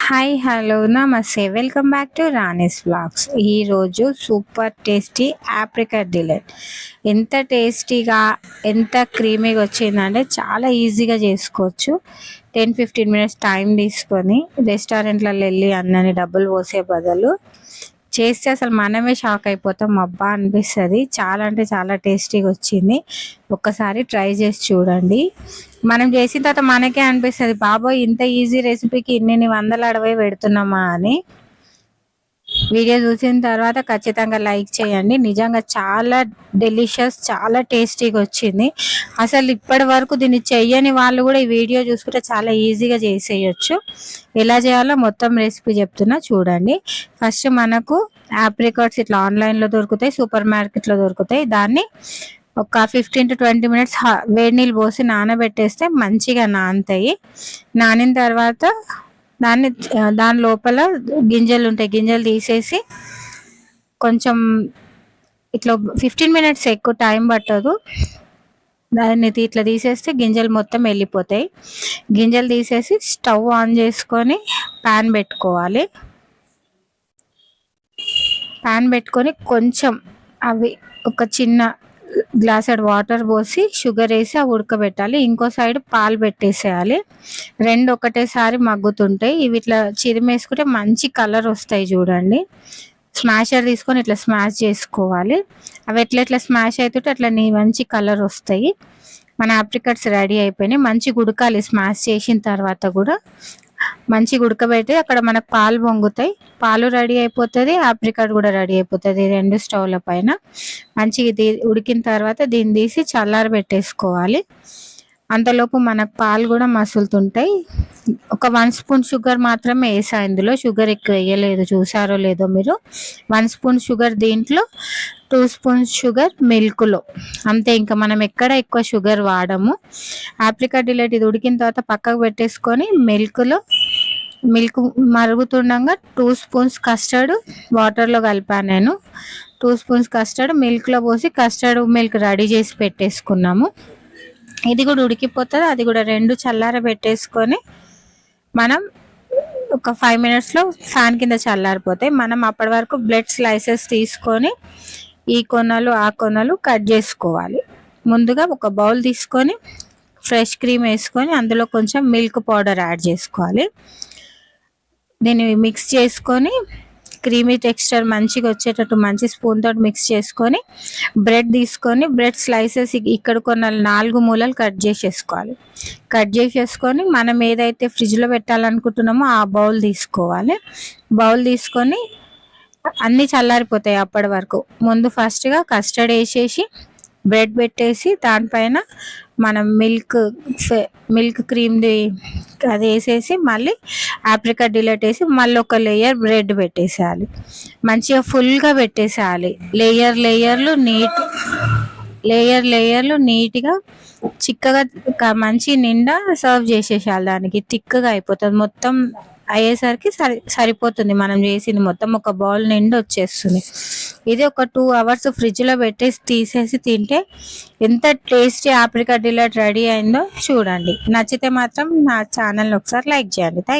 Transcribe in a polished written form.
Hi hello నమస్తే welcome back to Rani's vlogs. ఈరోజు super tasty apricot delight ఎంత టేస్టీగా ఎంత క్రీమీగా వచ్చిందంటే చాలా ఈజీగా చేసుకోవచ్చు. 10-15 మినిట్స్ టైం తీసుకొని రెస్టారెంట్లలో వెళ్ళి అన్నని డబ్బులు పోసే బదులు చేస్తే అసలు మనమే షాక్ అయిపోతాం. అబ్బా అనిపిస్తుంది. చాలా అంటే చాలా టేస్టీగా వచ్చింది. ఒక్కసారి ట్రై చేసి చూడండి. మనం చేసిన తర్వాత మనకే అనిపిస్తుంది, బాబోయ్ ఇంత ఈజీ రెసిపీకి ఇన్ని వందలు అడవై పెడుతున్నామా అని. వీడియో చూసిన తర్వాత ఖచ్చితంగా లైక్ చేయండి. నిజంగా చాలా డెలిషియస్, చాలా టేస్టీగా వచ్చింది. అసలు ఇప్పటి వరకు దీన్ని చెయ్యని వాళ్ళు కూడా ఈ వీడియో చూసుకుంటే చాలా ఈజీగా చేసేయచ్చు. ఎలా చేయాలో మొత్తం రెసిపీ చెప్తున్నా చూడండి. ఫస్ట్ మనకు ఆప్రికాట్స్ ఇట్లా ఆన్లైన్లో దొరుకుతాయి, సూపర్ మార్కెట్లో దొరుకుతాయి. దాన్ని ఒక 15-20 మినిట్స్ వేడి నీళ్ళు పోసి నానబెట్టేస్తే మంచిగా నానుతాయి. నానిన తర్వాత దాని లోపల గింజలు ఉంటాయి, గింజలు తీసేసి కొంచెం ఇట్లా 15 మినిట్స్ ఎక్కువ టైం పట్టదు. దాన్ని ఇట్లా తీసేస్తే గింజలు మొత్తం వెళ్ళిపోతాయి. గింజలు తీసేసి స్టవ్ ఆన్ చేసుకొని ప్యాన్ పెట్టుకోవాలి. ప్యాన్ పెట్టుకొని కొంచెం అవి ఒక చిన్న గ్లాసెడ్ వాటర్ పోసి షుగర్ వేసి అవి ఉడకబెట్టాలి. ఇంకో సైడ్ పాలు పెట్టేసేయాలి. రెండు ఒకటేసారి మగ్గుతుంటాయి. ఇవి ఇట్లా చిరిమేసుకుంటే మంచి కలర్ వస్తాయి చూడండి. స్మాషర్ తీసుకొని ఇట్లా స్మాష్ చేసుకోవాలి. అవి ఎట్లా స్మాష్ అవుతుంటే అట్లా మంచి కలర్ వస్తాయి. మన ఆప్రికాట్స్ రెడీ అయిపోయినాయి. మంచిగా ఉడకాలి. స్మాష్ చేసిన తర్వాత కూడా మంచిగా ఉడకబెట్టి అక్కడ మనకు పాలు పొంగుతాయి. పాలు రెడీ అయిపోతుంది, ఆప్రికాట్ కూడా రెడీ అయిపోతుంది. రెండు స్టవ్ల పైన మంచిగా ఉడికిన తర్వాత దీన్ని తీసి చల్లారి పెట్టేసుకోవాలి. అంతలోపు మనకు పాలు కూడా మసులుతుంటాయి. ఒక 1 స్పూన్ షుగర్ మాత్రమే వేసా. ఇందులో షుగర్ ఎక్కువ వేయలేదు, చూసారో లేదో మీరు. 1 స్పూన్ షుగర్ దీంట్లో, 2 స్పూన్స్ షుగర్ మిల్క్లో, అంతే. ఇంకా మనం ఎక్కడ ఎక్కువ షుగర్ వాడము. ఆప్రికాట్ డిలైట్ ఇది ఉడికిన తర్వాత పక్కకు పెట్టేసుకొని మిల్క్ మరుగుతుండగా 2 స్పూన్స్ కస్టర్డ్ వాటర్లో కలిపాను నేను. 2 స్పూన్స్ కస్టర్డ్ మిల్క్లో పోసి కస్టర్డ్ మిల్క్ రెడీ చేసి పెట్టేసుకున్నాము. ఇది కూడా ఉడికిపోతుంది. అది కూడా రెండు చల్లార పెట్టేసుకొని మనం ఒక 5 మినిట్స్లో ఫ్యాన్ కింద చల్లారిపోతాయి. మనం అప్పటి వరకు బ్రెడ్ స్లైసెస్ తీసుకొని ఈ కొనలు ఆ కొనలు కట్ చేసుకోవాలి. ముందుగా ఒక బౌల్ తీసుకొని ఫ్రెష్ క్రీమ్ వేసుకొని అందులో కొంచెం మిల్క్ పౌడర్ యాడ్ చేసుకోవాలి. దీన్ని మిక్స్ చేసుకొని క్రీమీ టెక్స్చర్ మంచిగా వచ్చేటట్టు మంచి స్పూన్ తోటి మిక్స్ చేసుకొని బ్రెడ్ తీసుకొని బ్రెడ్ స్లైసెస్ ఇక్కడ కొన్ని 4 మూలలు కట్ చేసేసుకోవాలి. కట్ చేసేసుకొని మనం ఏదైతే ఫ్రిడ్జ్లో పెట్టాలనుకుంటున్నామో ఆ బౌల్ తీసుకోవాలి. బౌల్ తీసుకొని అన్నీ చల్లారిపోతాయి అప్పటి వరకు. ముందు ఫస్ట్గా కస్టర్డ్ వేసేసి బ్రెడ్ పెట్టేసి దానిపైన మనం మిల్క్ క్రీమ్ది అది వేసేసి మళ్ళీ ఆప్రికాట్ డిలైట్ వేసి మళ్ళీ ఒక లేయర్ బ్రెడ్ పెట్టేసేయాలి. మంచిగా ఫుల్గా పెట్టేసేయాలి. లేయర్లు నీట్గా చిక్కగా మంచి నిండా సర్వ్ చేసేసేయాలి. దానికి థిక్గా అయిపోతుంది. మొత్తం అయ్యేసరికి సరిపోతుంది. మనం చేసింది మొత్తం ఒక బౌల్ నిండా వచ్చేస్తుంది. ఇది ఒక 2 అవర్స్ ఫ్రిడ్జ్లో పెట్టేసి తీసేసి తింటే ఎంత టేస్టీ ఆప్రికాట్ డిలైట్ రెడీ అయిందో చూడండి. నచ్చితే మాత్రం నా ఛానల్ని ఒకసారి లైక్ చేయండి. థ్యాంక్